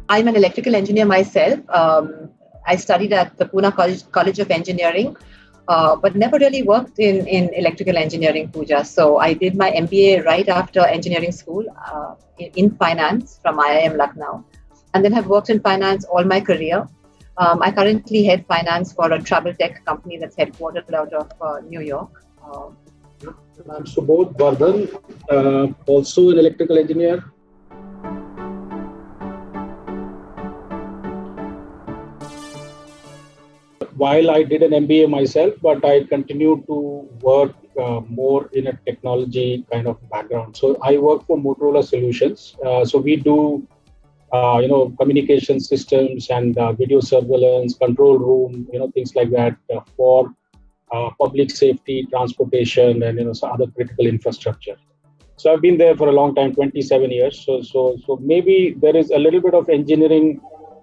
I'm an electrical engineer myself. I studied at the Pune College of Engineering, but never really worked in electrical engineering, Pooja. So I did my MBA right after engineering school in finance from IIM Lucknow, and then have worked in finance all my career. I currently head finance for a travel tech company that's headquartered out of New York. I'm Subodh Vardhan, also an electrical engineer. While I did an MBA myself, but I continued to work more in a technology kind of background. So I work for Motorola Solutions. So we do, communication systems and video surveillance, control room, things like that for public safety, transportation, and some other critical infrastructure. So I've been there for a long time, 27 years. So maybe there is a little bit of engineering.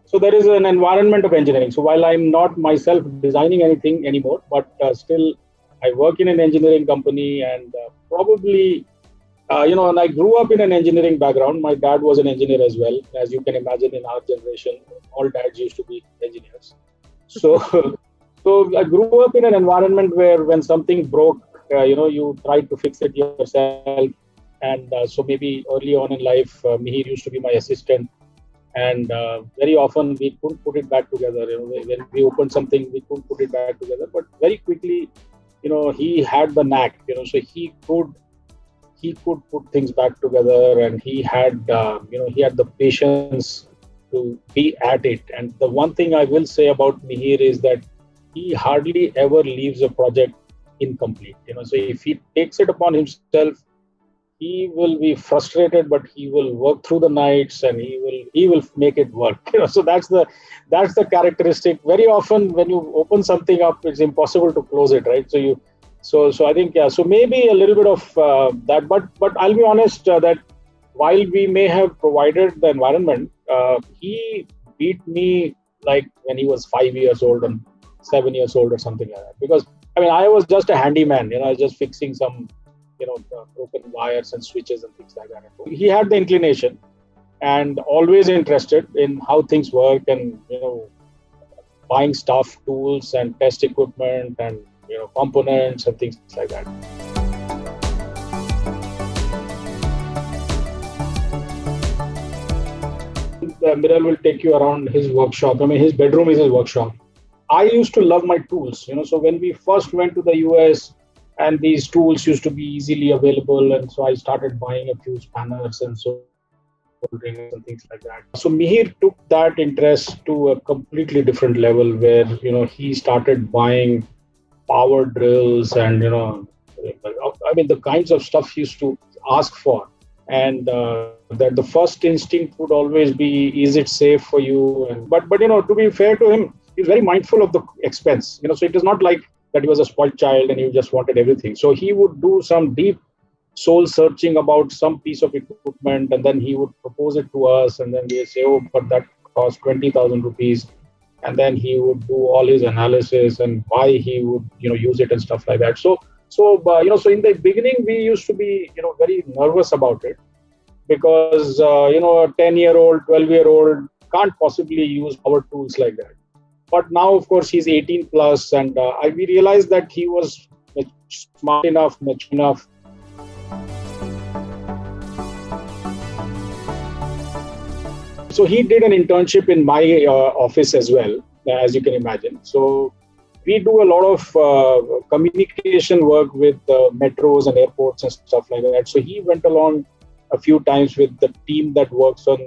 So there is an environment of engineering. So while I'm not myself designing anything anymore, but still I work in an engineering company and probably, and I grew up in an engineering background. My dad was an engineer as well. As you can imagine, in our generation, all dads used to be engineers. So, so I grew up in an environment where when something broke, you tried to fix it yourself. And so maybe early on in life, Mihir used to be my assistant. And very often we couldn't put it back together. When we opened something, we couldn't put it back together. But very quickly, he had the knack. So he could put things back together, and he had the patience to be at it. And the one thing I will say about Mihir is that he hardly ever leaves a project incomplete. So if he takes it upon himself, he will be frustrated, but he will work through the nights and he will make it work. So that's the characteristic. Very often when you open something up, it's impossible to close it, right? So I think So maybe a little bit of that, but I'll be honest that while we may have provided the environment, he beat me like when he was 5 years old and 7 years old or something like that. Because I was just a handyman. I was just fixing some broken wires and switches and things like that. He had the inclination and always interested in how things work and, buying stuff, tools and test equipment and, components and things like that. Miral will take you around his workshop. His bedroom is his workshop. I used to love my tools, so when we first went to the US, and these tools used to be easily available. And so I started buying a few spanners and soldering and things like that. So Mihir took that interest to a completely different level where, he started buying power drills and, the kinds of stuff he used to ask for. And that the first instinct would always be, is it safe for you? But to be fair to him, he's very mindful of the expense. So it is not like that he was a spoiled child and he just wanted everything. So he would do some deep soul searching about some piece of equipment, and then he would propose it to us, and then we would say, oh, but that cost 20,000 rupees. And then he would do all his analysis and why he would, use it and stuff like that. So in the beginning, we used to be, very nervous about it because, a 10-year-old, 12-year-old can't possibly use our tools like that. But now, of course, he's 18 plus, and we realized that he was smart enough, mature enough. So he did an internship in my office as well, as you can imagine. So we do a lot of communication work with metros and airports and stuff like that. So he went along a few times with the team that works on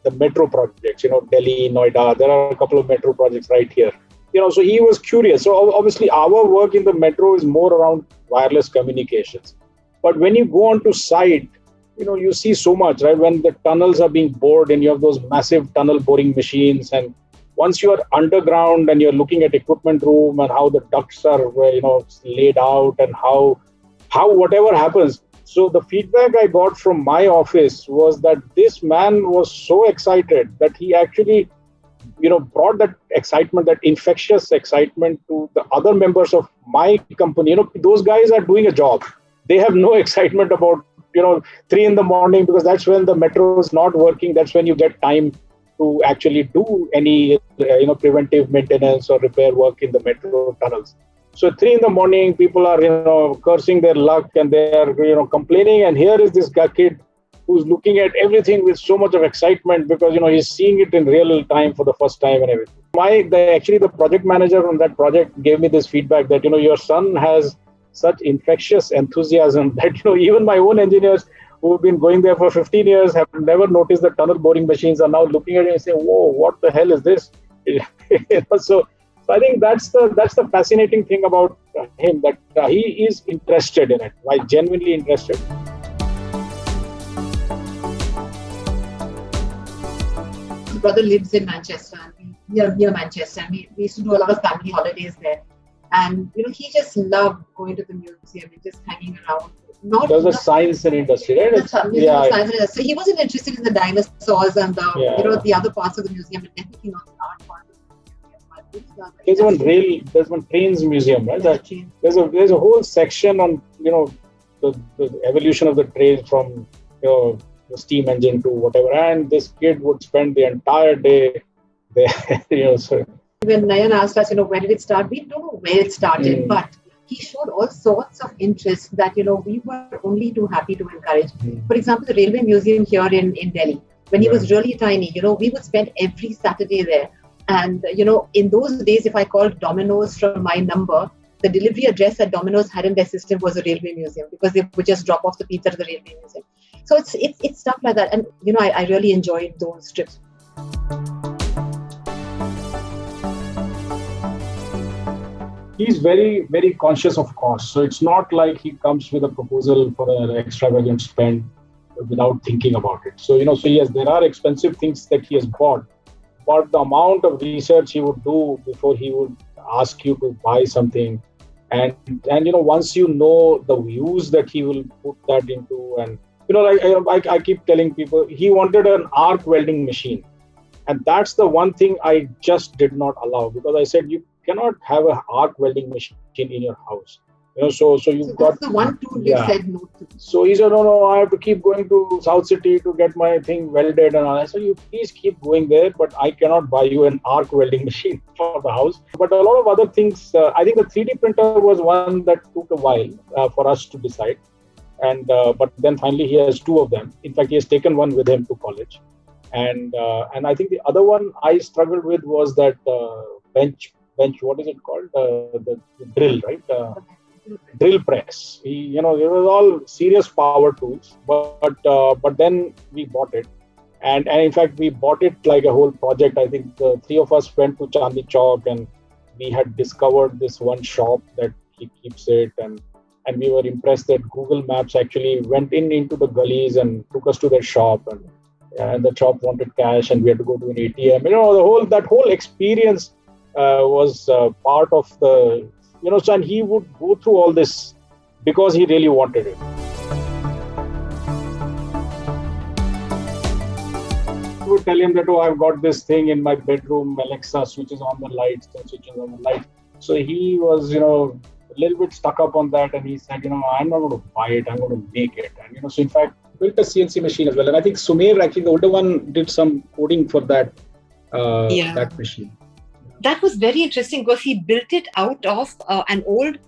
the metro projects, Delhi, Noida. There are a couple of metro projects right here. So he was curious. So obviously our work in the metro is more around wireless communications. But when you go onto site, you see so much, right? When the tunnels are being bored and you have those massive tunnel boring machines, and once you are underground and you're looking at equipment room and how the ducts are, laid out and how whatever happens. So the feedback I got from my office was that this man was so excited that he actually, brought that excitement, that infectious excitement to the other members of my company. Those guys are doing a job. They have no excitement about, 3 a.m, because that's when the metro is not working. That's when you get time to actually do any preventive maintenance or repair work in the metro tunnels. So 3 a.m, people are cursing their luck, and they are complaining. And here is this kid who's looking at everything with so much of excitement because he's seeing it in real time for the first time and everything. The project manager on that project gave me this feedback that your son has such infectious enthusiasm that even my own engineers who have been going there for 15 years have never noticed the tunnel boring machines are now looking at it and saying, "Whoa, what the hell is this?" So I think that's the fascinating thing about him, that he is interested in it, like genuinely interested. My brother lives in Manchester, and near Manchester, and we used to do a lot of family holidays there. And he just loved going to the museum and just hanging around. There's a science and industry, right? Science and industry. He wasn't interested in the dinosaurs and the other parts of the museum, and definitely not the art part of the museum. There's one trains museum, right? There's a whole section on the evolution of the train from the steam engine to whatever, and this kid would spend the entire day there. So when Nayan asked us, where did it start? We don't know where it started, but he showed all sorts of interest that, we were only too happy to encourage. For example, the Railway Museum here in Delhi, when he was really tiny, we would spend every Saturday there. And, in those days, if I called Domino's from my number, the delivery address that Domino's had in their system was a Railway Museum, because they would just drop off the pizza to the Railway Museum. So it's stuff like that. And, I really enjoyed those trips. He's very, very conscious of cost. So it's not like he comes with a proposal for an extravagant spend without thinking about it. So, yes, there are expensive things that he has bought, but the amount of research he would do before he would ask you to buy something. And once you know the views that he will put that into, and, I keep telling people, he wanted an arc welding machine. And that's the one thing I just did not allow, because I said, you cannot have an arc welding machine in your house. So you've got the one tool you said no to. So he said, no, I have to keep going to South City to get my thing welded. And I said, you please keep going there, but I cannot buy you an arc welding machine for the house. But a lot of other things, I think the 3D printer was one that took a while for us to decide. And but then finally he has 2 of them. In fact, he has taken one with him to college. And I think the other one I struggled with was that bench, what is it called? The drill, right? Drill press. It was all serious power tools, but then we bought it. And in fact, we bought it like a whole project. I think the 3 of us went to Chandni Chowk, and we had discovered this one shop that he keeps it. And we were impressed that Google Maps actually went into the gullies and took us to their shop. And the shop wanted cash, and we had to go to an ATM. That whole experience was part of the, and he would go through all this because he really wanted it. We would tell him that, I've got this thing in my bedroom, Alexa switches on the lights and switches on the lights. So he was, a little bit stuck up on that, and he said, I'm not going to buy it, I'm going to make it. And, so in fact, built a CNC machine as well. And I think Sumer, actually the older one, did some coding for that machine. That was very interesting because he built it out of an old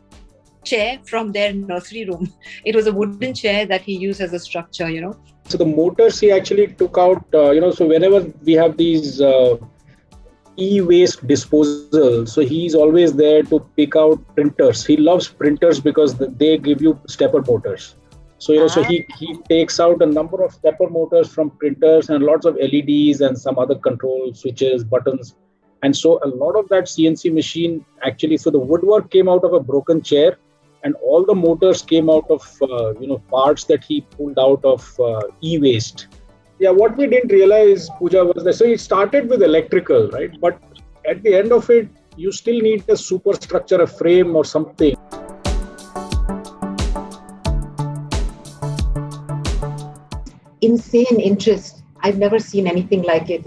chair from their nursery room. It was a wooden chair that he used as a structure, So the motors he actually took out, so whenever we have these e-waste disposal, so he's always there to pick out printers. He loves printers because they give you stepper motors. So, so he takes out a number of stepper motors from printers and lots of LEDs and some other control switches, buttons. And so a lot of that CNC machine actually, so the woodwork came out of a broken chair, and all the motors came out of, parts that he pulled out of e-waste. Yeah, what we didn't realize, Pooja, was that, so it started with electrical, right? But at the end of it, you still need a superstructure, a frame or something. Insane interest. I've never seen anything like it,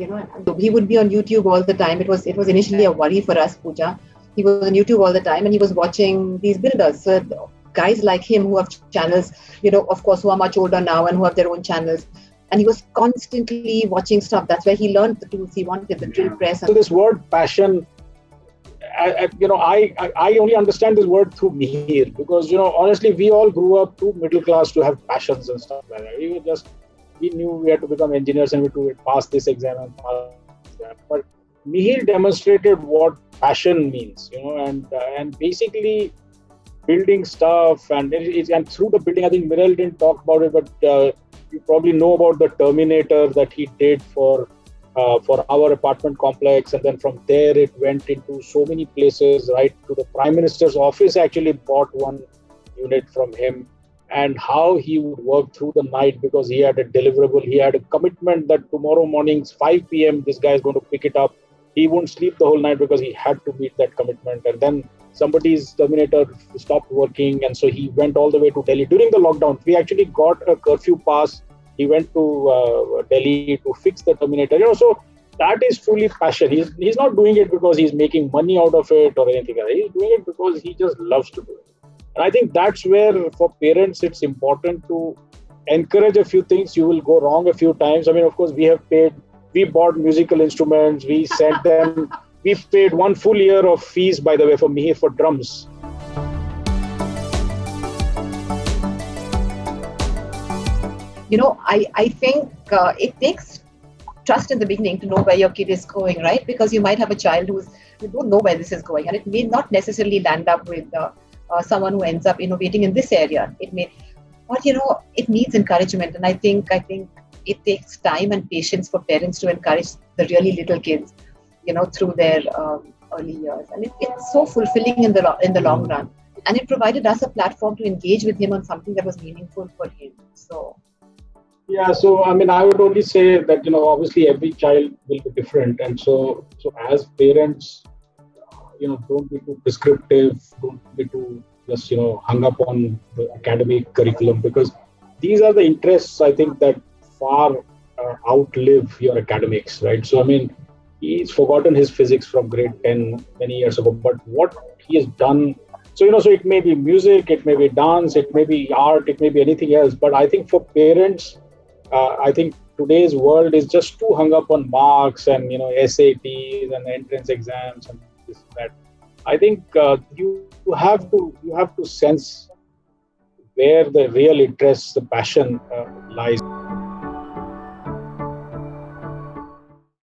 He would be on YouTube all the time. It was initially a worry for us, Pooja. He was on YouTube all the time, and he was watching these builders. So guys like him who have channels, of course, who are much older now and who have their own channels. and he was constantly watching stuff. That's where he learned the tools. He wanted the drill press. So this word passion, I only understand this word through Mihir, because honestly, we all grew up too middle class to have passions and stuff like that. We knew we had to become engineers and we had to pass this exam and pass that exam. But Mihir demonstrated what passion means, and basically building stuff, and through the building, I think Mirel didn't talk about it, but you probably know about the Terminator that he did for our apartment complex, and then from there it went into so many places, right to the Prime Minister's office actually bought one unit from him, and how he would work through the night because he had a deliverable, he had a commitment that tomorrow morning's 5 p.m. this guy is going to pick it up. He wouldn't sleep the whole night because he had to meet that commitment, and then somebody's Terminator stopped working, and so he went all the way to Delhi during the lockdown. We actually got a curfew pass. He went to Delhi to fix the Terminator. So that is truly passion. He's not doing it because he's making money out of it or anything else. He's doing it because he just loves to do it. And I think that's where, for parents, it's important to encourage a few things. You will go wrong a few times. I mean, of course, we bought musical instruments. We sent them. We paid 1 full year of fees, by the way, for Mihir for drums. I think it takes trust in the beginning to know where your kid is going, right? Because you might have a child you don't know where this is going, and it may not necessarily land up with someone who ends up innovating in this area. But it needs encouragement, and I think it takes time and patience for parents to encourage the really little kids, through their early years, and it's so fulfilling in the long run. And it provided us a platform to engage with him on something that was meaningful for him. So. Yeah, so I mean, I would only say that obviously every child will be different, and so as parents, don't be too prescriptive, don't be too just hung up on the academic curriculum, because these are the interests, I think, that far outlive your academics, right? So I mean, he's forgotten his physics from grade 10 many years ago, but what he has done. So it may be music, it may be dance, it may be art, it may be anything else. But I think for parents, I think today's world is just too hung up on marks and SATs and entrance exams and this and that. I think you have to sense where the real interest, the passion lies.